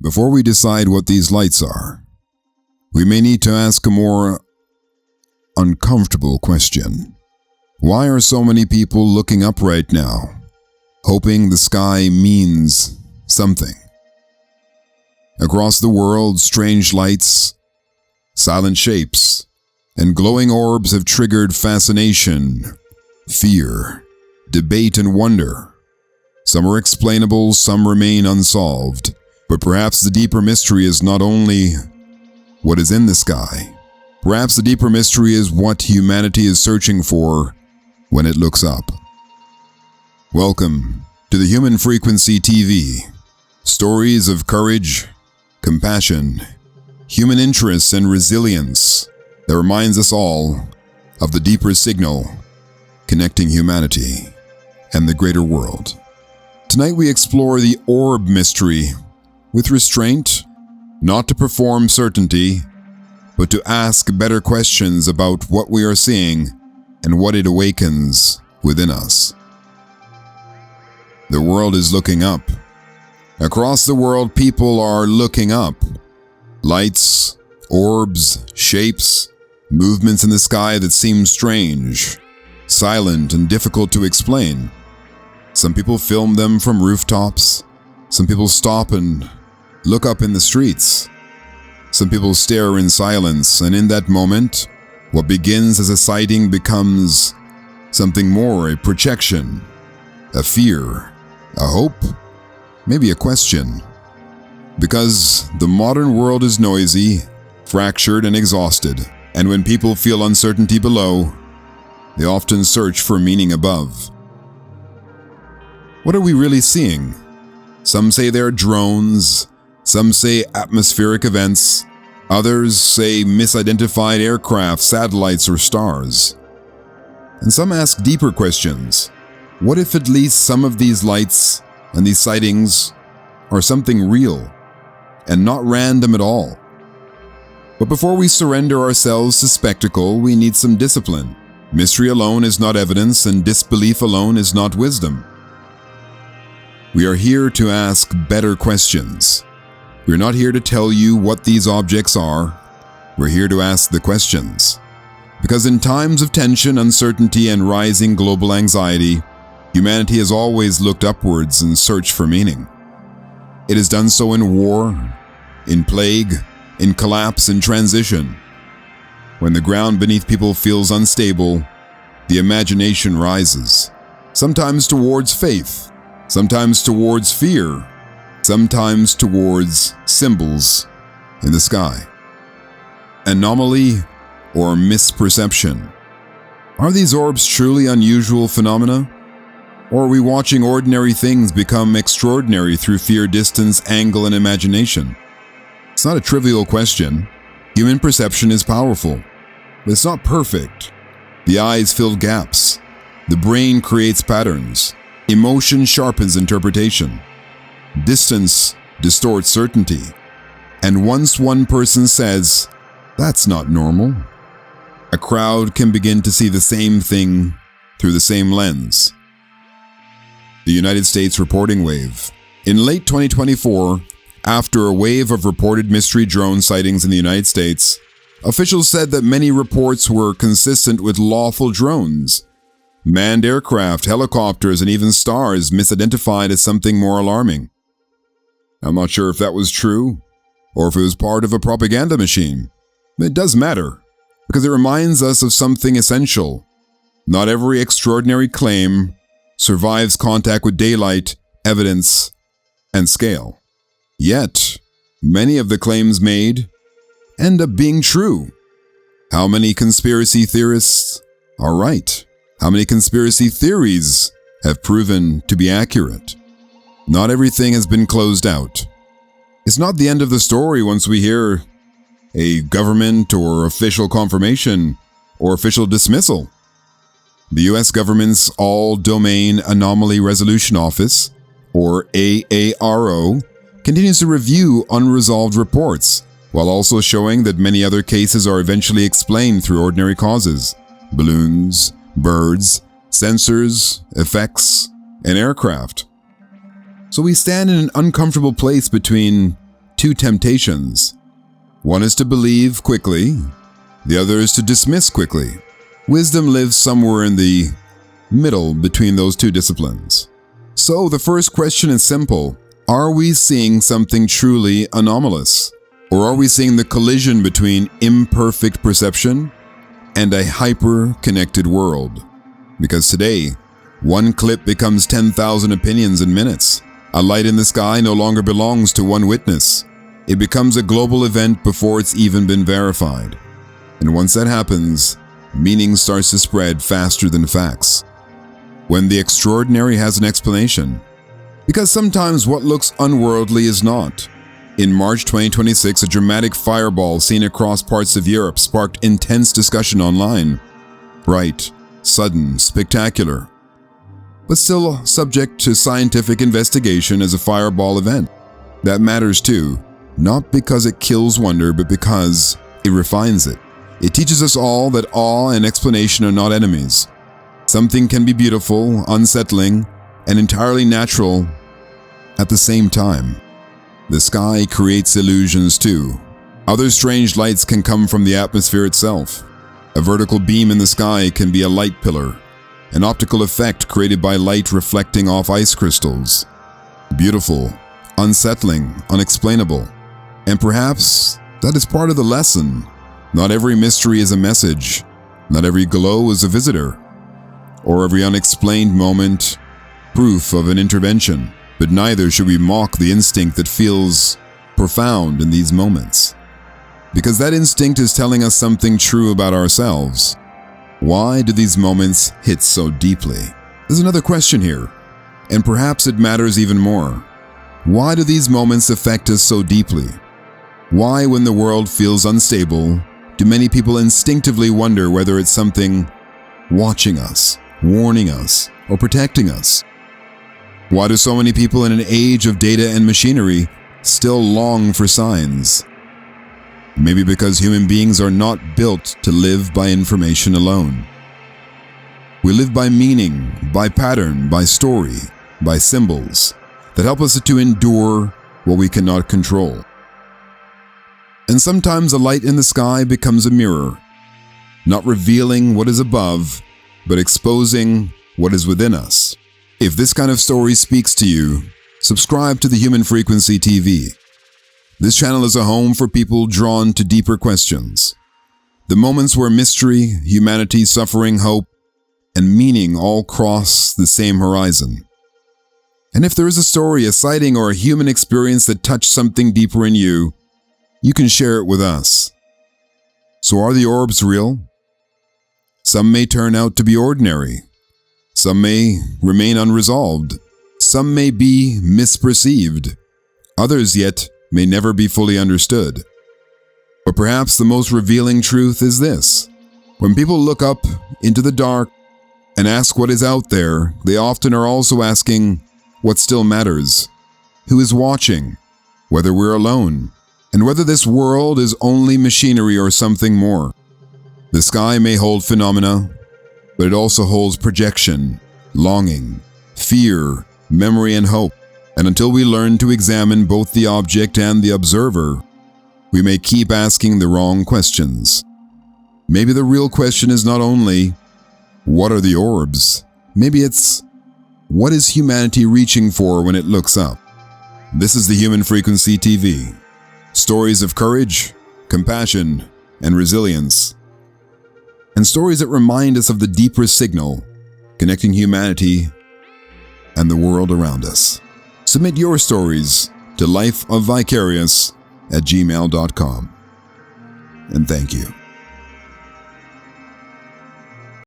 Before we decide what these lights are, we may need to ask a more uncomfortable question. Why are so many people looking up right now, hoping the sky means something? Across the world, strange lights, silent shapes, and glowing orbs have triggered fascination, fear, debate, and wonder. Some are explainable, some remain unsolved, but perhaps the deeper mystery is not only what is in the sky. Perhaps the deeper mystery is what humanity is searching for when it looks up. Welcome to the Human Frequency TV. Stories of courage, compassion, human interest, and resilience that reminds us all of the deeper signal connecting humanity and the greater world. Tonight we explore the orb mystery with restraint, not to perform certainty, but to ask better questions about what we are seeing and what it awakens within us. The world is looking up. Across the world, people are looking up. Lights, orbs, shapes, movements in the sky that seem strange, silent, and difficult to explain. Some people film them from rooftops. Some people stop and look up in the streets. Some people stare in silence, and in that moment, what begins as a sighting becomes something more, a projection, a fear, a hope, maybe a question. Because the modern world is noisy, fractured, and exhausted, and when people feel uncertainty below, they often search for meaning above. What are we really seeing? Some say they're drones, some say atmospheric events, others say misidentified aircraft, satellites, or stars. And some ask deeper questions. What if at least some of these lights and these sightings are something real and not random at all? But before we surrender ourselves to spectacle, we need some discipline. Mystery alone is not evidence, and disbelief alone is not wisdom. We are here to ask better questions. We're not here to tell you what these objects are. We're here to ask the questions. Because in times of tension, uncertainty, and rising global anxiety, humanity has always looked upwards and searched for meaning. It has done so in war, in plague, in collapse, in transition. When the ground beneath people feels unstable, the imagination rises, sometimes towards faith, sometimes towards fear, sometimes towards symbols in the sky. Anomaly or misperception. Are these orbs truly unusual phenomena? Or are we watching ordinary things become extraordinary through fear, distance, angle, and imagination? It's not a trivial question. Human perception is powerful, but it's not perfect. The eyes fill gaps. The brain creates patterns. Emotion sharpens interpretation. Distance distorts certainty. And once one person says, "That's not normal," a crowd can begin to see the same thing through the same lens. The United States reporting wave. In late 2024, after a wave of reported mystery drone sightings in the United States, officials said that many reports were consistent with lawful drones. Manned aircraft, helicopters, and even stars misidentified as something more alarming. I'm not sure if that was true, or if it was part of a propaganda machine. It does matter, because it reminds us of something essential. Not every extraordinary claim survives contact with daylight, evidence, and scale. Yet, many of the claims made end up being true. How many conspiracy theorists are right? How many conspiracy theories have proven to be accurate? Not everything has been closed out. It's not the end of the story once we hear a government or official confirmation or official dismissal. The US government's All-Domain Anomaly Resolution Office, or AARO, continues to review unresolved reports, while also showing that many other cases are eventually explained through ordinary causes: balloons, birds, sensors, effects, and aircraft. So we stand in an uncomfortable place between two temptations. One is to believe quickly, the other is to dismiss quickly. Wisdom lives somewhere in the middle between those two disciplines. So the first question is simple. Are we seeing something truly anomalous? Or are we seeing the collision between imperfect perception and a hyper-connected world? Because today, one clip becomes 10,000 opinions in minutes. A light in the sky no longer belongs to one witness. It becomes a global event before it's even been verified. And once that happens, meaning starts to spread faster than facts. When the extraordinary has an explanation. Because sometimes what looks unworldly is not. In March 2026, a dramatic fireball seen across parts of Europe sparked intense discussion online. Bright, sudden, spectacular. But still subject to scientific investigation as a fireball event. That matters too, not because it kills wonder, but because it refines it. It teaches us all that awe and explanation are not enemies. Something can be beautiful, unsettling, and entirely natural at the same time. The sky creates illusions too. Other strange lights can come from the atmosphere itself. A vertical beam in the sky can be a light pillar, an optical effect created by light reflecting off ice crystals. Beautiful, unsettling, unexplainable. And perhaps that is part of the lesson. Not every mystery is a message. Not every glow is a visitor. Or every unexplained moment proof of an intervention. But neither should we mock the instinct that feels profound in these moments. Because that instinct is telling us something true about ourselves. Why do these moments hit so deeply? There's another question here, and perhaps it matters even more. Why do these moments affect us so deeply? Why, when the world feels unstable, do many people instinctively wonder whether it's something watching us, warning us, or protecting us? Why do so many people in an age of data and machinery still long for signs? Maybe because human beings are not built to live by information alone. We live by meaning, by pattern, by story, by symbols that help us to endure what we cannot control. And sometimes a light in the sky becomes a mirror, not revealing what is above, but exposing what is within us. If this kind of story speaks to you, subscribe to the Human Frequency TV. This channel is a home for people drawn to deeper questions. The moments where mystery, humanity, suffering, hope, and meaning all cross the same horizon. And if there is a story, a sighting, or a human experience that touched something deeper in you, you can share it with us. So are the orbs real? Some may turn out to be ordinary. Some may remain unresolved. Some may be misperceived. Others yet may never be fully understood. But perhaps the most revealing truth is this. When people look up into the dark and ask what is out there, they often are also asking what still matters, who is watching, whether we're alone, and whether this world is only machinery or something more. The sky may hold phenomena, but it also holds projection, longing, fear, memory, and hope. And until we learn to examine both the object and the observer, we may keep asking the wrong questions. Maybe the real question is not only, what are the orbs? Maybe it's, what is humanity reaching for when it looks up? This is the Human Frequency TV. Stories of courage, compassion, and resilience. And stories that remind us of the deeper signal connecting humanity and the world around us. Submit your stories to lifeofvicarious@gmail.com. And thank you.